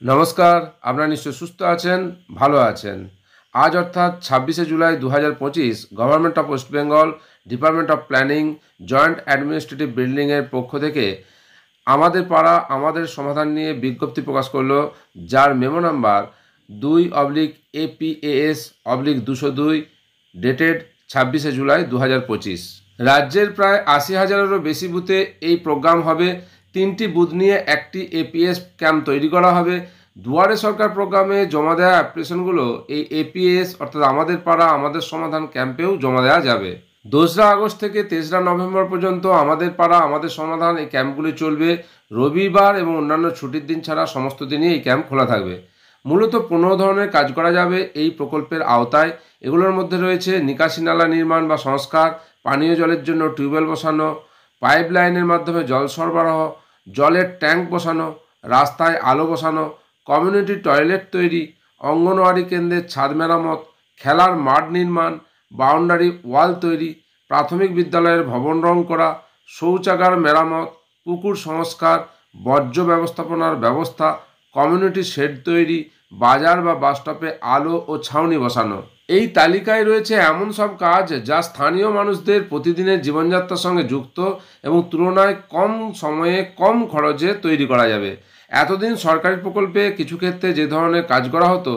নমস্কার, আপনারা নিশ্চয় সুস্থ আছেন, ভালো আছেন। আজ অর্থাৎ 26শে July 2025 government of West Bengal department of planning joint administrative বিল্ডিংয়ের পক্ষ থেকে আমাদের পাড়া আমাদের সমাধান নিয়ে বিজ্ঞপ্তি প্রকাশ করলো, যার মেমো নাম্বার 2/APAS/202 ডেটেড 26শে জুলাই 2025। রাজ্যের প্রায় 80,000-এরও বেশি বুথে এই প্রোগ্রাম হবে। 3টি বুথ নিয়ে একটি এপিএস ক্যাম্প তৈরি করা হবে। দুয়ারে সরকার প্রোগ্রামে জমা দেওয়া অ্যাপ্লিকেশনগুলো এই এপিএস অর্থাৎ আমাদের পাড়া আমাদের সমাধান ক্যাম্পেও জমা দেওয়া যাবে। 2রা আগস্ট থেকে 3রা নভেম্বর পর্যন্ত আমাদের পাড়া আমাদের সমাধান এই ক্যাম্পগুলি চলবে। রবিবার এবং অন্যান্য ছুটির দিন ছাড়া সমস্ত দিনই এই ক্যাম্প খোলা থাকবে। মূলত 15 ধরনের কাজ করা যাবে এই প্রকল্পের আওতায়। এগুলোর মধ্যে রয়েছে নিকাশি নালা নির্মাণ বা সংস্কার, পানীয় জলের জন্য টিউবওয়েল বসানো, পাইপ লাইনের মাধ্যমে জল সরবরাহ, জলের ট্যাঙ্ক বসানো, রাস্তায় আলো বসানো, কমিউনিটি টয়লেট তৈরি, অঙ্গনওয়াড়ি কেন্দ্রের ছাদ মেরামত, খেলার মাঠ নির্মাণ, বাউন্ডারি ওয়াল তৈরি, প্রাথমিক বিদ্যালয়ের ভবন রং করা, শৌচাগার মেরামত, পুকুর সংস্কার, বর্জ্য ব্যবস্থাপনার ব্যবস্থা, কমিউনিটি শেড তৈরি, বাজার বা বাসস্টপে আলো ও ছাউনি বসানো। এই তালিকায় রয়েছে এমন সব কাজ যা স্থানীয় মানুষদের প্রতিদিনের জীবনযাত্রার সঙ্গে যুক্ত এবং তুলনায় কম সময়ে কম খরচে তৈরি করা যাবে। এতদিন সরকারি প্রকল্পে কিছু ক্ষেত্রে যে ধরনের কাজ করা হতো,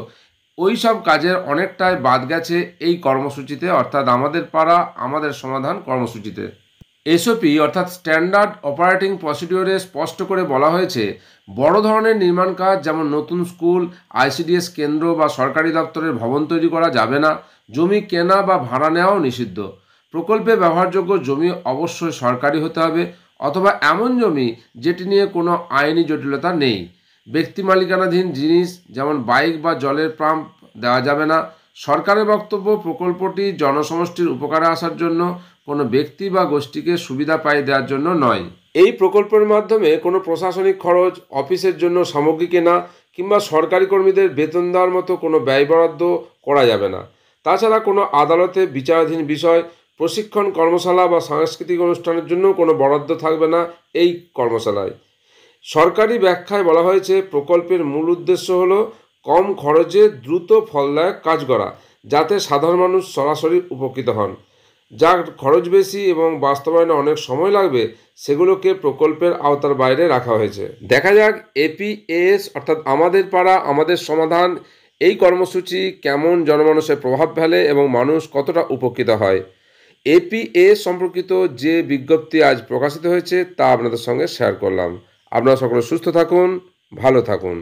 ওই সব কাজের অনেকটাই বাদ গেছে এই কর্মসূচিতে, অর্থাৎ আমাদের পাড়া আমাদের সমাধান কর্মসূচিতে। এসওপি অর্থাৎ স্ট্যান্ডার্ড অপারেটিং প্রসিডিওরে স্পষ্ট করে বলা হয়েছে, বড় ধরনের নির্মাণ কাজ যেমন নতুন স্কুল, আইসিডিএস কেন্দ্র বা সরকারি দপ্তরের ভবন তৈরি করা যাবে না। জমি কেনা বা ভাড়া নেওয়াও নিষিদ্ধ। প্রকল্পে ব্যবহারযোগ্য জমি অবশ্যই সরকারি হতে হবে অথবা এমন জমি যেটি নিয়ে কোনো আইনি জটিলতা নেই। ব্যক্তি মালিকানাধীন জিনিস যেমন বাইক বা জলের পাম্প দেওয়া যাবে না। সরকারের বক্তব্য, প্রকল্পটি জনসমষ্টির উপকারে আসার জন্য, কোনো ব্যক্তি বা গোষ্ঠীকে সুবিধা পাই দেওয়ার জন্য নয়। এই প্রকল্পের মাধ্যমে কোনো প্রশাসনিক খরচ, অফিসের জন্য সামগ্রী কেনা কিংবা সরকারি কর্মীদের বেতন দেওয়ার মতো কোনো ব্যয় বরাদ্দ করা যাবে না। তাছাড়া কোনো আদালতে বিচারাধীন বিষয়, প্রশিক্ষণ কর্মশালা বা সাংস্কৃতিক অনুষ্ঠানের জন্য কোনো বরাদ্দ থাকবে না এই কর্মশালায়। সরকারি ব্যাখ্যায় বলা হয়েছে, প্রকল্পের মূল উদ্দেশ্য হলো কম খরচে দ্রুত ফলদায়ক কাজ করা, যাতে সাধারণ মানুষ সরাসরি উপকৃত হন। যার খরচ বেশি এবং বাস্তবায়নে অনেক সময় লাগবে, সেগুলোকে প্রকল্পের আওতার বাইরে রাখা হয়েছে। দেখা যাক এপিএস অর্থাৎ আমাদের পাড়া আমাদের সমাধান এই কর্মসূচি কেমন জনমানুষের প্রভাব ফেলে এবং মানুষ কতটা উপকৃত হয়। এপিএস সম্পর্কিত যে বিজ্ঞপ্তি আজ প্রকাশিত হয়েছে তা আপনাদের সঙ্গে শেয়ার করলাম। আপনারা সকলে সুস্থ থাকুন, ভালো থাকুন।